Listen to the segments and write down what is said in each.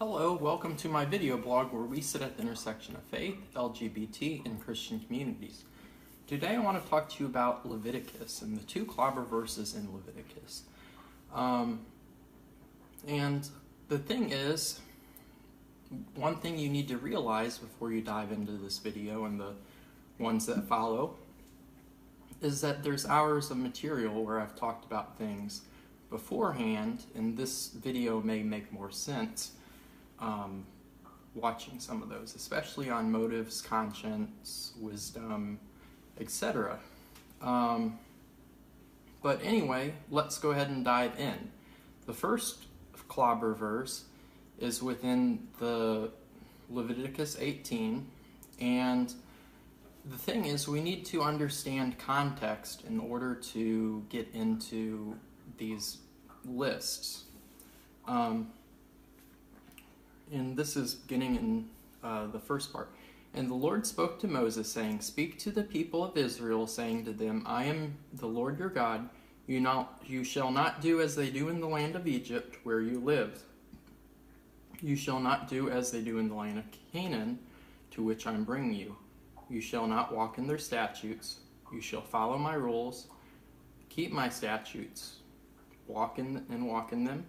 Hello, welcome to my video blog where we sit at the intersection of faith, LGBT, and Christian communities. Today I want to talk to you about Leviticus and the two clobber verses in Leviticus. And the thing is, one thing you need to realize before you dive into this video and the ones that follow is that there's hours of material where I've talked about things beforehand, and this video may make more sense watching some of those, especially on motives, conscience, wisdom, etc. But anyway, let's go ahead and dive in. The first clobber verse is within the Leviticus 18, and the thing is, we need to understand context in order to get into these lists. And this is beginning in the first part. And the Lord spoke to Moses, saying, "Speak to the people of Israel, saying to them, I am the Lord your God. You shall not do as they do in the land of Egypt, where you lived. You shall not do as they do in the land of Canaan, to which I am bringing you. You shall not walk in their statutes. You shall follow my rules, keep my statutes, walk in them.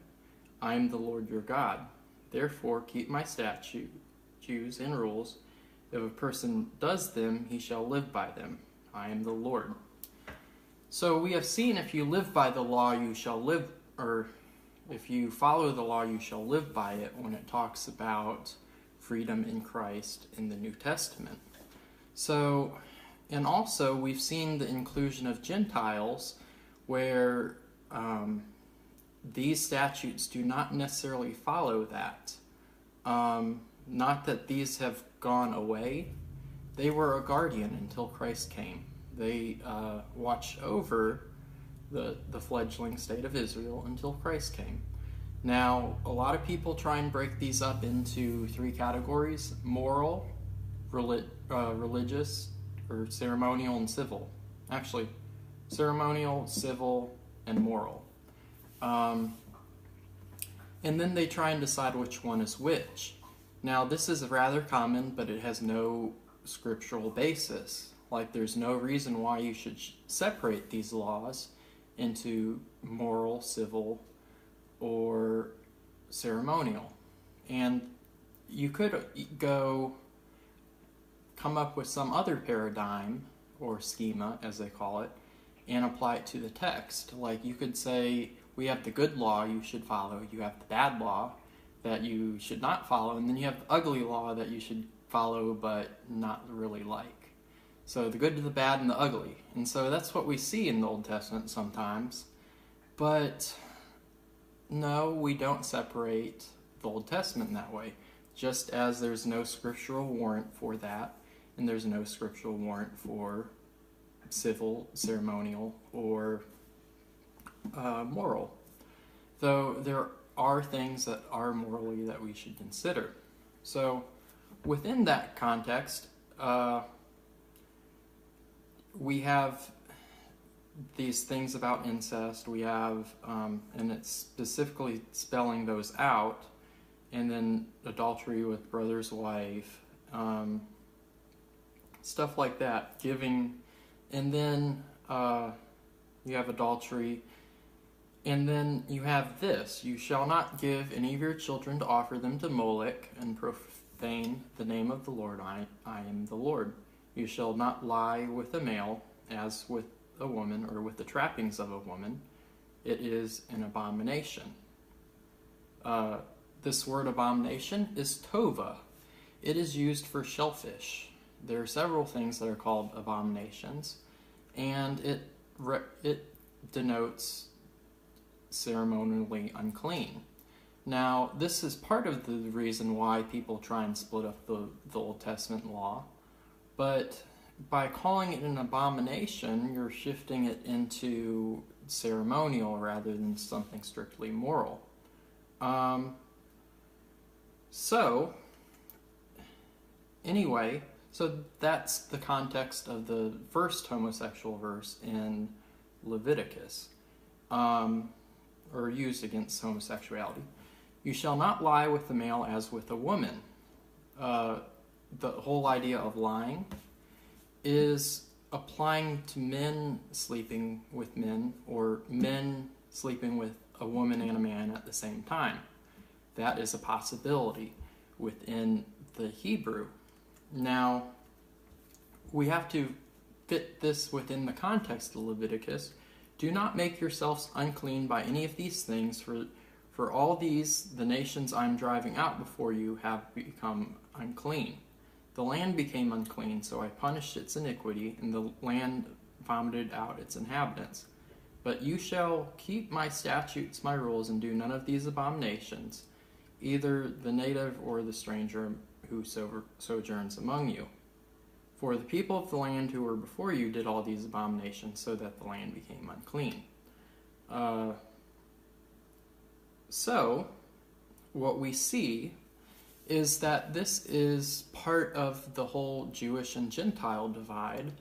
I am the Lord your God. Therefore keep my statutes and rules. If a person does them, he shall live by them. I am the Lord." So we have seen, if you live by the law, you shall live, or if you follow the law, you shall live by it, when it talks about freedom in Christ in the New Testament. So, and also we've seen the inclusion of Gentiles, where these statutes do not necessarily follow that. Not that these have gone away. They were a guardian until Christ came. They watched over the fledgling state of Israel until Christ came. Now, a lot of people try and break these up into three categories: moral, religious, or ceremonial and civil. Actually, ceremonial, civil, and moral. And then they try and decide which one is which. Now, this is rather common, but it has no scriptural basis. Like, there's no reason why you should separate these laws into moral, civil, or ceremonial. And you could come up with some other paradigm, or schema, as they call it, and apply it to the text. Like, you could say, we have the good law you should follow, you have the bad law that you should not follow, and then you have the ugly law that you should follow but not really like. So the good, the bad, and the ugly. And so that's what we see in the Old Testament sometimes. But no, we don't separate the Old Testament in that way. Just as there's no scriptural warrant for that, and there's no scriptural warrant for civil, ceremonial, or moral. Though there are things that are morally that we should consider. So within that context, we have these things about incest. We have, and it's specifically spelling those out, and then adultery with brother's wife, stuff like that, giving, and then you have adultery. And then you have this: you shall not give any of your children to offer them to Molech and profane the name of the Lord. I am the Lord. You shall not lie with a male as with a woman, or with the trappings of a woman. It is an abomination. This word abomination is tova. It is used for shellfish. There are several things that are called abominations, and it denotes ceremonially unclean. Now, this is part of the reason why people try and split up the Old Testament law, but by calling it an abomination, you're shifting it into ceremonial rather than something strictly moral. So that's the context of the first homosexual verse in Leviticus. Or used against homosexuality. You shall not lie with the male as with a woman. The whole idea of lying is applying to men sleeping with men, or men sleeping with a woman and a man at the same time. That is a possibility within the Hebrew. Now, we have to fit this within the context of Leviticus. Do not make yourselves unclean by any of these things, for all these, the nations I'm driving out before you, have become unclean. The land became unclean, so I punished its iniquity, and the land vomited out its inhabitants. But you shall keep my statutes, my rules, and do none of these abominations, either the native or the stranger who sojourns among you. For the people of the land who were before you did all these abominations, so that the land became unclean. So, what we see is that this is part of the whole Jewish and Gentile divide,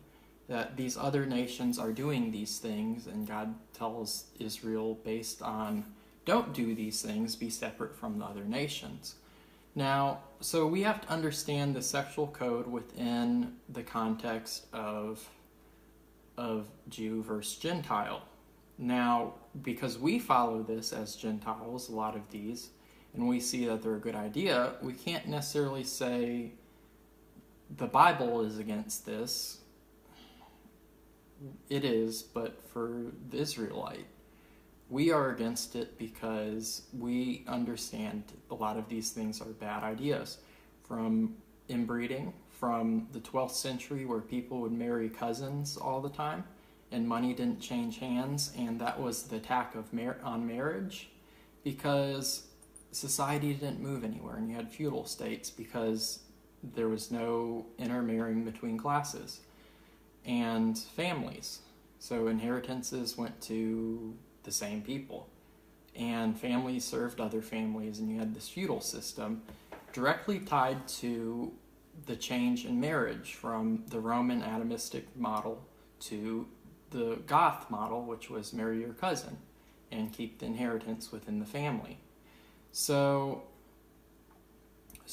that these other nations are doing these things, and God tells Israel based on, don't do these things, be separate from the other nations. Now, so we have to understand the sexual code within the context of Jew versus Gentile. Now, because we follow this as Gentiles, a lot of these, and we see that they're a good idea, we can't necessarily say the Bible is against this. It is, but for the Israelite, we are against it because we understand a lot of these things are bad ideas. From inbreeding, from the 12th century where people would marry cousins all the time and money didn't change hands, and that was the attack of on marriage, because society didn't move anywhere and you had feudal states because there was no intermarrying between classes and families. So inheritances went to the same people, and families served other families, and you had this feudal system directly tied to the change in marriage from the Roman atomistic model to the Goth model, which was marry your cousin and keep the inheritance within the family. So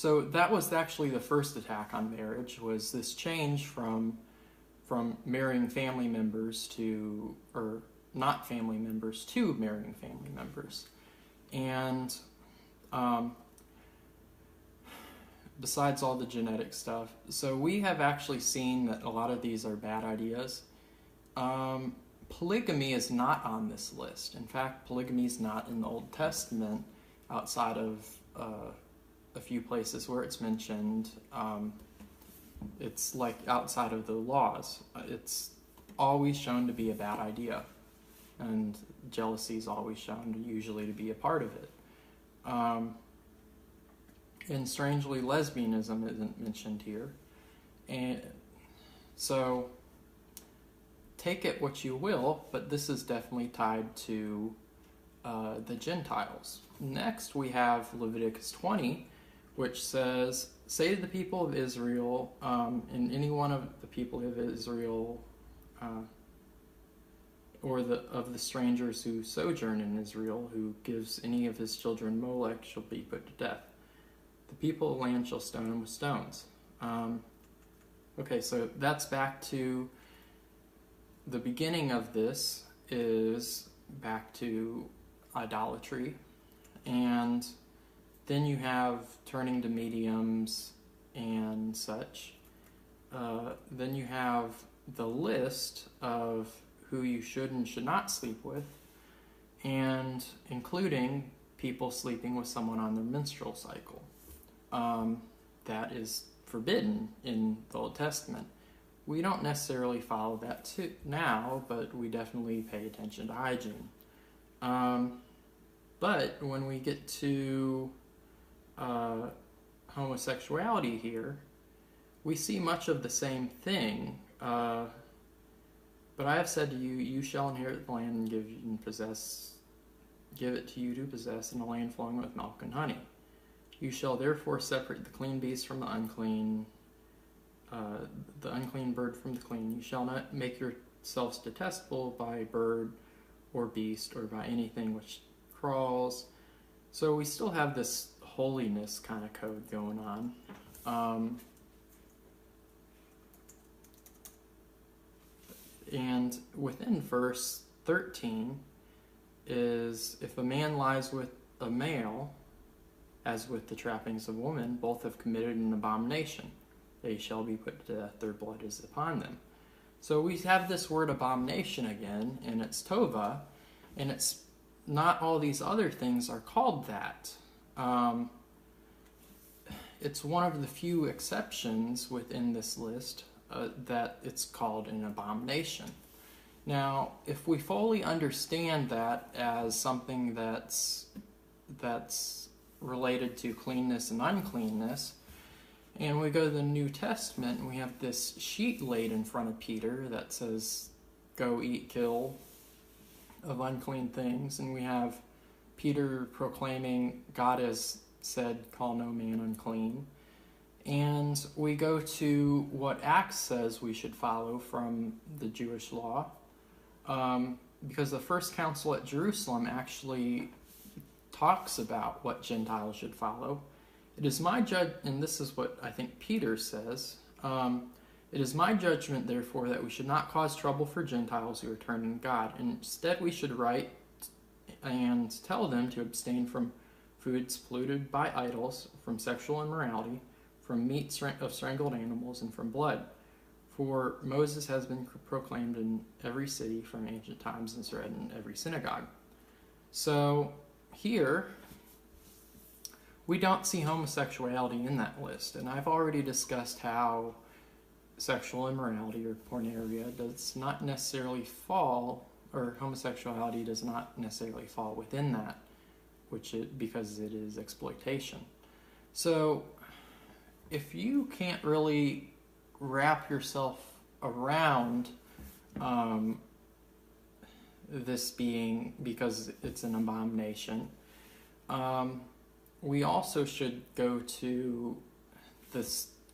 that was actually the first attack on marriage, was this change from marrying family members to, or not family members to marrying family members. And besides all the genetic stuff, so we have actually seen that a lot of these are bad ideas. Polygamy is not on this list. In fact, polygamy is not in the Old Testament outside of a few places where it's mentioned. It's like outside of the laws. It's always shown to be a bad idea, and jealousy is always shown usually to be a part of it. And strangely, lesbianism isn't mentioned here. And so take it what you will, but this is definitely tied to the Gentiles. Next, we have Leviticus 20, which says, say to the people of Israel, and any one of the people of Israel, or of the strangers who sojourn in Israel, who gives any of his children Molech, shall be put to death. The people of the land shall stone him with stones. Okay, so that's back to the beginning of this, is back to idolatry. And then you have turning to mediums and such. Then you have the list of who you should and should not sleep with, and including people sleeping with someone on their menstrual cycle. That is forbidden in the Old Testament. We don't necessarily follow that now, but we definitely pay attention to hygiene. But when we get to homosexuality here, we see much of the same thing. But I have said to you, you shall inherit the land and give it to you to possess in a land flowing with milk and honey. You shall therefore separate the clean beast from the unclean bird from the clean. You shall not make yourselves detestable by bird or beast or by anything which crawls. So we still have this holiness kind of code going on. And within verse 13 is, if a man lies with a male, as with the trappings of woman, both have committed an abomination. They shall be put to death, their blood is upon them. So we have this word abomination again, and it's tova, and it's not all these other things are called that. It's one of the few exceptions within this list that it's called an abomination. Now, if we fully understand that as something that's related to cleanness and uncleanness, and we go to the New Testament and we have this sheet laid in front of Peter that says, go eat, kill of unclean things, and we have Peter proclaiming God has said, call no man unclean. And we go to what Acts says we should follow from the Jewish law, because the first council at Jerusalem actually talks about what Gentiles should follow. It is my and this is what I think Peter says, it is my judgment, therefore, that we should not cause trouble for Gentiles who are turning to God. Instead, we should write and tell them to abstain from foods polluted by idols, from sexual immorality, from meat of strangled animals, and from blood. For Moses has been proclaimed in every city from ancient times and is read in every synagogue. So here, we don't see homosexuality in that list. And I've already discussed how sexual immorality or porneia does not necessarily fall, or homosexuality does not necessarily fall within that, because it is exploitation. So if you can't really wrap yourself around this being, because it's an abomination, we also should go to the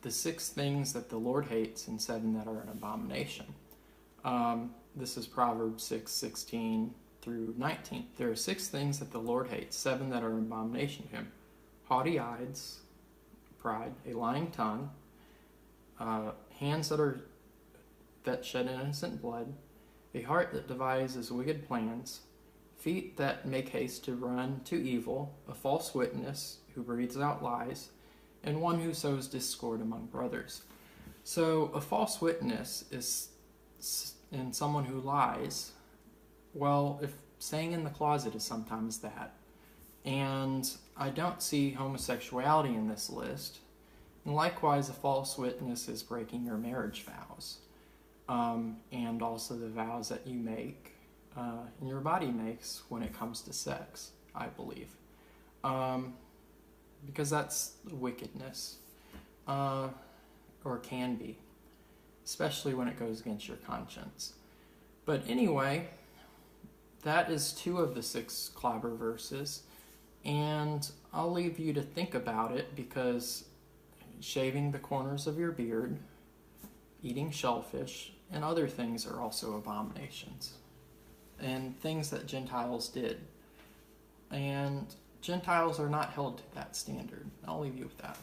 6 things that the Lord hates and 7 that are an abomination. This is Proverbs 6:16 through 19. There are 6 things that the Lord hates, 7 that are an abomination to him: haughty eyes, pride, a lying tongue, hands that shed innocent blood, a heart that devises wicked plans, feet that make haste to run to evil, a false witness who breathes out lies, and one who sows discord among brothers. So a false witness is and someone who lies. Well, if staying in the closet is sometimes that, and I don't see homosexuality in this list. And likewise, a false witness is breaking your marriage vows, and also the vows that you make and your body makes when it comes to sex, I believe, because that's wickedness, or can be, especially when it goes against your conscience. But anyway, that is 2 of the 6 clobber verses, and I'll leave you to think about it, because shaving the corners of your beard, eating shellfish, and other things are also abominations, and things that Gentiles did. And Gentiles are not held to that standard. I'll leave you with that.